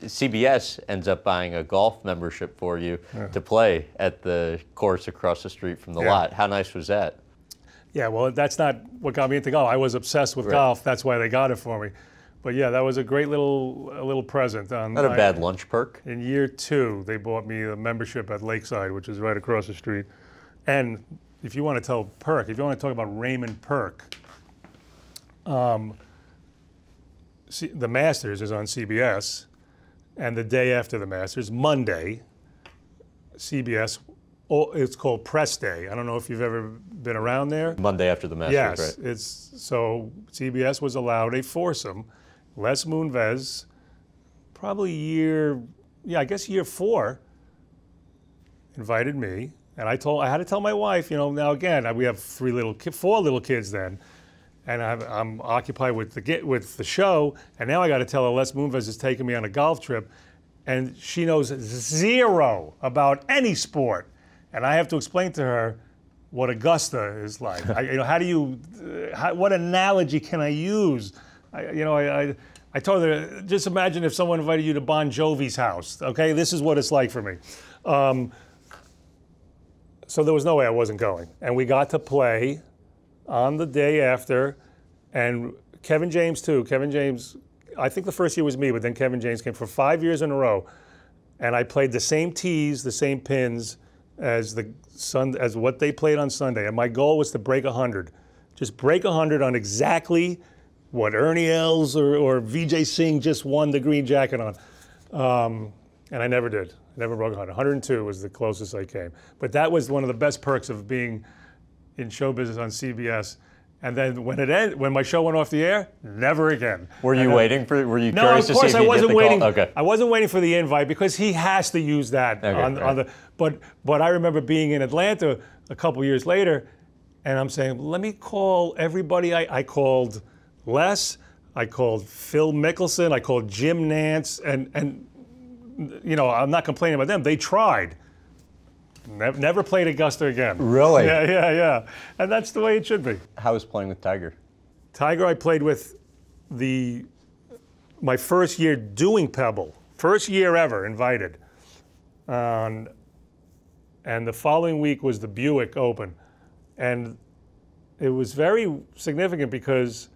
CBS ends up buying a golf membership for you to play at the course across the street from the lot. How nice was that? Yeah, well, that's not what got me into golf. I was obsessed with golf. That's why they got it for me. But yeah, that was a great little present. Not a bad lunch perk. In year 2, they bought me a membership at Lakeside, which is right across the street. And if you want to tell perk, if you want to talk about Raymond Perk, the Masters is on CBS, and the day after the Masters, Monday, CBS, it's called Press Day. I don't know if you've ever been around there. Monday after the Masters, yes, right? So CBS was allowed a foursome. Les Moonves, probably I guess year 4, invited me, and I had to tell my wife, now again, we have 4 little kids then, and I'm occupied with the show, and now I got to tell her Les Moonves is taking me on a golf trip, and she knows 0 about any sport, and I have to explain to her what Augusta is like. What analogy can I use? I told her, just imagine if someone invited you to Bon Jovi's house, okay? This is what it's like for me. So there was no way I wasn't going. And we got to play on the day after, and Kevin James too. Kevin James, I think the first year was me, but then Kevin James came for 5 years in a row. And I played the same tees, the same pins as what they played on Sunday. And my goal was to break 100. Just break 100 on exactly what Ernie Els or Vijay Singh just won the green jacket on. And I never did. I never broke 100. 102 was the closest I came. But that was one of the best perks of being in show business on CBS. And then when my show went off the air, never again. Were you curious to see if you get the call? No, of course I wasn't waiting. Okay. I wasn't waiting for the invite because he has to use that on the. But I remember being in Atlanta a couple years later, and I'm saying, let me call everybody. I called Les, I called Phil Mickelson, I called Jim Nance, and I'm not complaining about them. They tried. Never played Augusta again. Really? Yeah. And that's the way it should be. How was playing with Tiger? Tiger, I played with my first year doing Pebble. First year ever, invited. And the following week was the Buick Open. And it was very significant because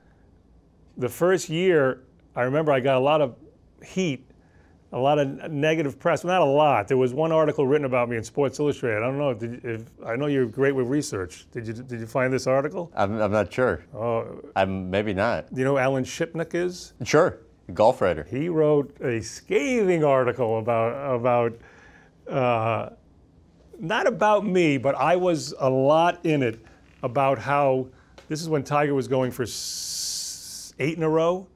the first year, I remember I got a lot of heat, a lot of negative press. Well, not a lot. There was one article written about me in Sports Illustrated. I don't know. I know you're great with research. Did you find this article? I'm not sure. I'm maybe not. Do you know who Alan Shipnuck is? Sure, golf writer. He wrote a scathing article about not about me, but I was a lot in it about how this is when Tiger was going for 8 in a row.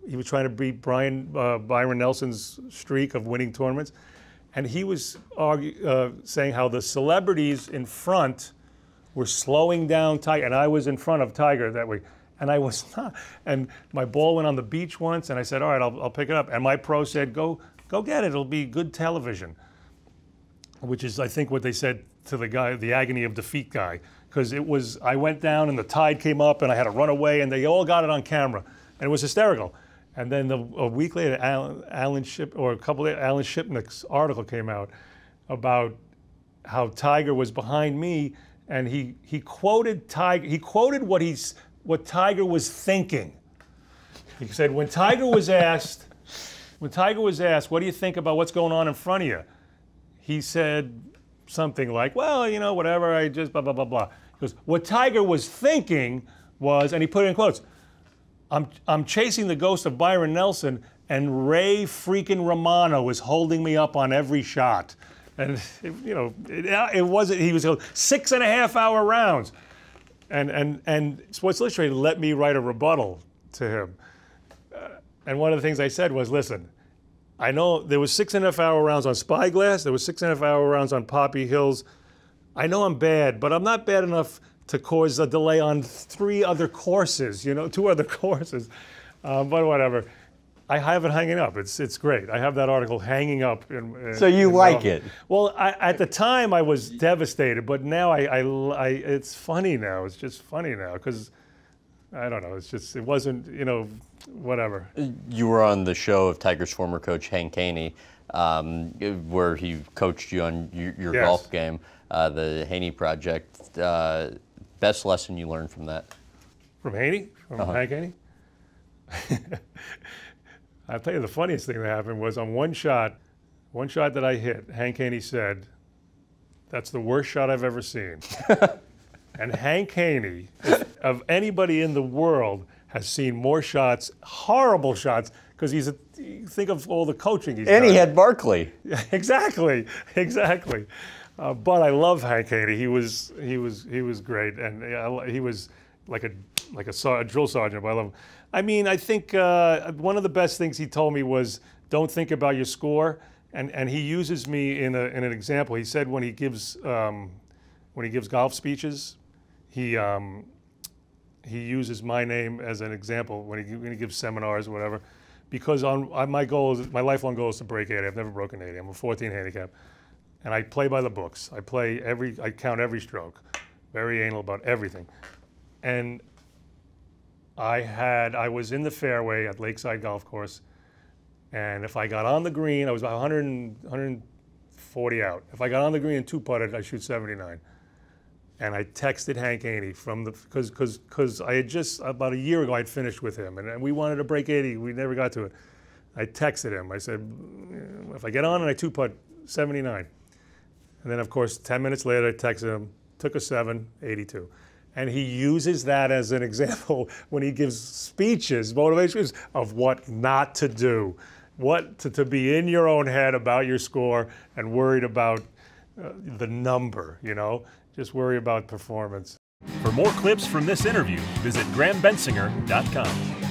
He was trying to beat Byron Nelson's streak of winning tournaments. And he was saying how the celebrities in front were slowing down Tiger. And I was in front of Tiger that week. And I was not. And my ball went on the beach once, and I said, all right, I'll pick it up. And my pro said, go get it. It'll be good television. Which is, I think, what they said to the guy, the agony of defeat guy. Because I went down, and the tide came up, and I had to run away, and they all got it on camera. And it was hysterical. And then a week later, Alan Shipnuck's article came out about how Tiger was behind me, and he quoted Tiger. He quoted what Tiger was thinking. He said, when Tiger was asked, what do you think about what's going on in front of you? He said something like, well, whatever. I just blah blah blah blah. He goes, what Tiger was thinking was, and he put it in quotes, I'm chasing the ghost of Byron Nelson, and Ray freaking Romano is holding me up on every shot. And it wasn't. He was 6.5-hour rounds, and Sports Illustrated let me write a rebuttal to him. And one of the things I said was, listen, I know there was 6.5-hour rounds on Spyglass. There was 6.5-hour rounds on Poppy Hills. I know I'm bad, but I'm not bad enough to cause a delay on 2 other courses. But whatever. I have it hanging up. It's great. I have that article hanging up. So you like it? Well, at the time I was devastated, but now it's funny now. It's just funny now because I don't know. It's just, it wasn't, you know, whatever. You were on the show of Tigers' former coach Hank Haney, where he coached you on your Yes. golf game, the Haney Project. Best lesson you learned from that? From Haney? From Hank Haney? I'll tell you the funniest thing that happened was on one shot that I hit, Hank Haney said, "That's the worst shot I've ever seen." And Hank Haney, of anybody in the world, has seen more shots, horrible shots, because think of all the coaching he's done. And he had Barkley. Exactly. But I love Hank Haney. He was great, and he was like a drill sergeant. But I love him. I mean, I think one of the best things he told me was, don't think about your score, and he uses me in an example. He said when he gives golf speeches, he uses my name as an example when he gives seminars or whatever, because my lifelong goal is to break 80. I've never broken 80. I'm a 14 handicap, and I play by the books. I count every stroke, very anal about everything, and I was in the fairway at Lakeside Golf Course, and if I got on the green, I was about 140 out. If I got on the green and two-putted, I shoot 79. And I texted Hank Haney because I had just, about a year ago, I'd finished with him, and we wanted to break 80. We never got to it. I texted him. I said, if I get on and I two-putt, 79. And then, of course, 10 minutes later, I texted him, took a 7, 82. And he uses that as an example when he gives speeches, motivations of what not to do, what to be in your own head about your score and worried about the number, you know, just worry about performance. For more clips from this interview, visit GrahamBensinger.com.